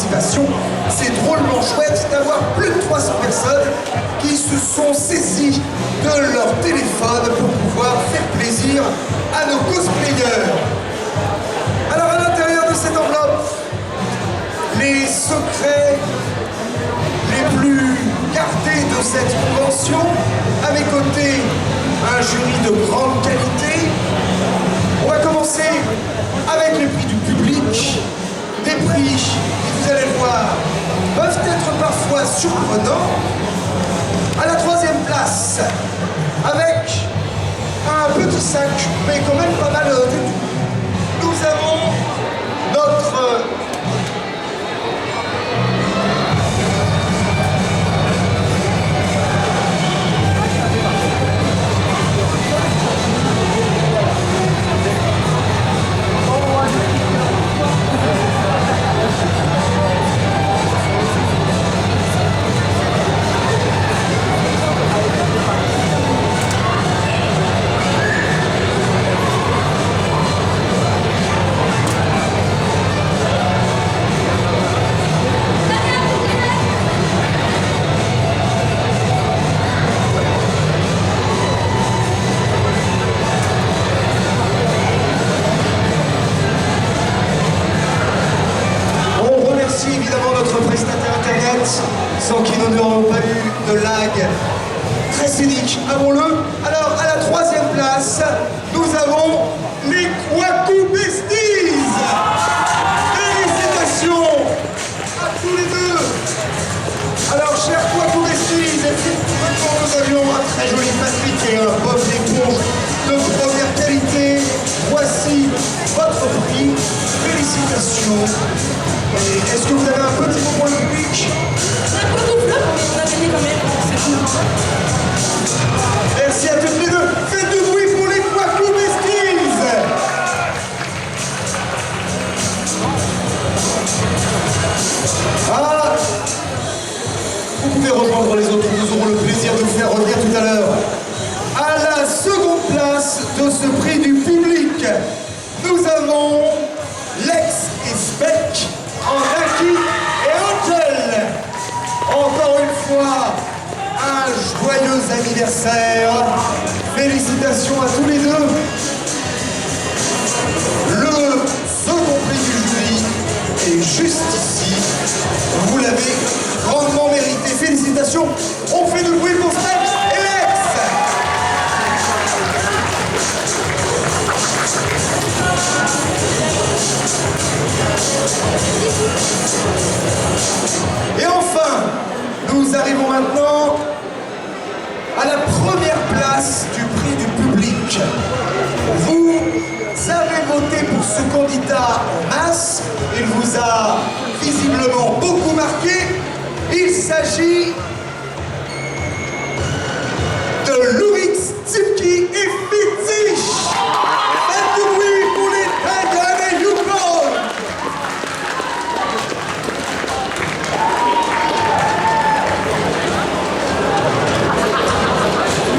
participation. C'est drôlement chouette d'avoir plus de 300 personnes qui se sont saisies de leur téléphone pour pouvoir faire plaisir à nos cosplayers. Alors à l'intérieur de cette enveloppe, les secrets les plus gardés de cette convention, à mes côtés, un jury de grande qualité. On va commencer avec les prix du public, des prix qui, vous allez le voir, peuvent être parfois surprenants. À la troisième place, avec un petit sac, mais quand même pas mal du tout, nous avons notre sans qui nous n'aurons pas eu de lag très scénique, avons-le. Alors, à la troisième place, nous avons les Kwaku Besties. Félicitations à tous les deux. Alors, chers Kwaku Besties, effectivement, nous avions un très joli Patrick et un Bob d'éponge de première qualité. Voici votre prix. Félicitations. Est-ce que vous avez un petit mot pour le public? On a gagné quand même, c'est cool. Merci à toutes les deux. Faites du bruit pour les Kwaku Besties. Ah, vous pouvez rejoindre les autres, nous aurons le plaisir de vous faire revenir tout à l'heure. À la seconde place de ce prix du public, nous avons Lex et Spec en Naki et Angel. Encore une fois, un joyeux anniversaire. Félicitations à tous les deux. Le second prix du jury est juste ici. Vous l'avez grandement mérité. Félicitations. On fait du bruit pour Spec et Lex. Et enfin, nous arrivons maintenant à la première place du prix du public. Vous avez voté pour ce candidat en masse. Il vous a visiblement beaucoup marqué. Il s'agit de Louis, Tsipki et Fitzich. Faites du bruit pour les Dragon et Yukon.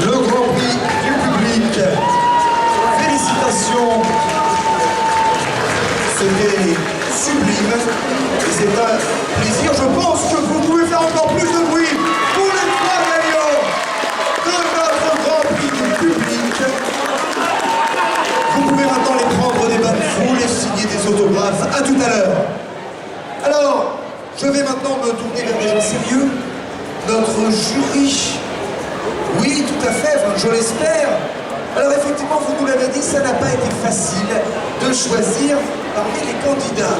Le Grand Prix du public. Félicitations. C'était sublime. Et c'est un plaisir. Je pense que vous pouvez faire encore plus de bruit pour les trois gagnants de notre Grand Prix du public. Vous pouvez maintenant les prendre des bains de foule et signer des autographes. À tout à l'heure. Alors, je vais maintenant me tourner vers des gens sérieux. Notre jury. Oui, tout à fait, enfin, je l'espère. Alors effectivement, vous nous l'avez dit, ça n'a pas été facile de choisir parmi les candidats.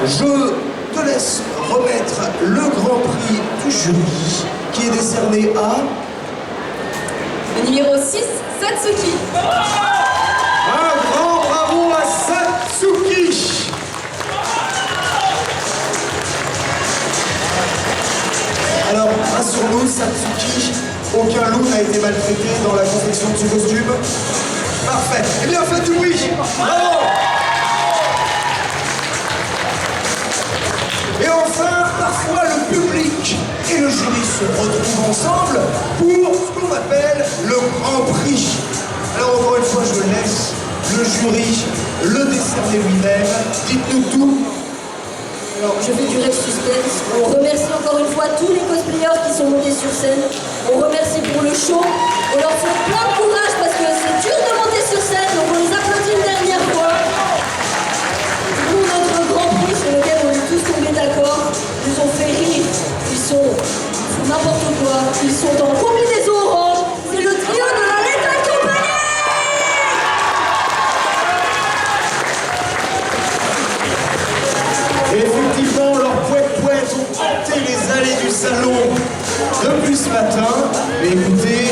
Je te laisse remettre le Grand Prix du jury qui est décerné à... Le numéro 6, Satsuki. Un grand bravo à Satsuki. Alors, rassure-nous, Satsuki, aucun loup n'a été maltraité dans la confection de ce costume. Parfait. Eh bien, faites du bruit. Bravo. Et enfin, parfois, le public et le jury se retrouvent ensemble pour ce qu'on appelle le Grand Prix. Alors, encore une fois, je laisse le jury le décerner lui-même. Dites-nous tout. Alors, je je fais du Rex Suspense. On remercie encore une fois tous les cosplayers qui sont montés sur scène. On remercie pour le show. On leur souhaite plein de courage parce que c'est dur de monter sur scène, donc on les applaudit une dernière fois. Pour notre grand prix sur lequel on est tous tombés d'accord, ils nous ont fait rire. Ils font n'importe quoi. Ils sont en combinaison orange. C'est le trio de la Lethal Company. Et effectivement, leurs poètes ont hanté les allées du salon depuis ce matin. Mais écoutez,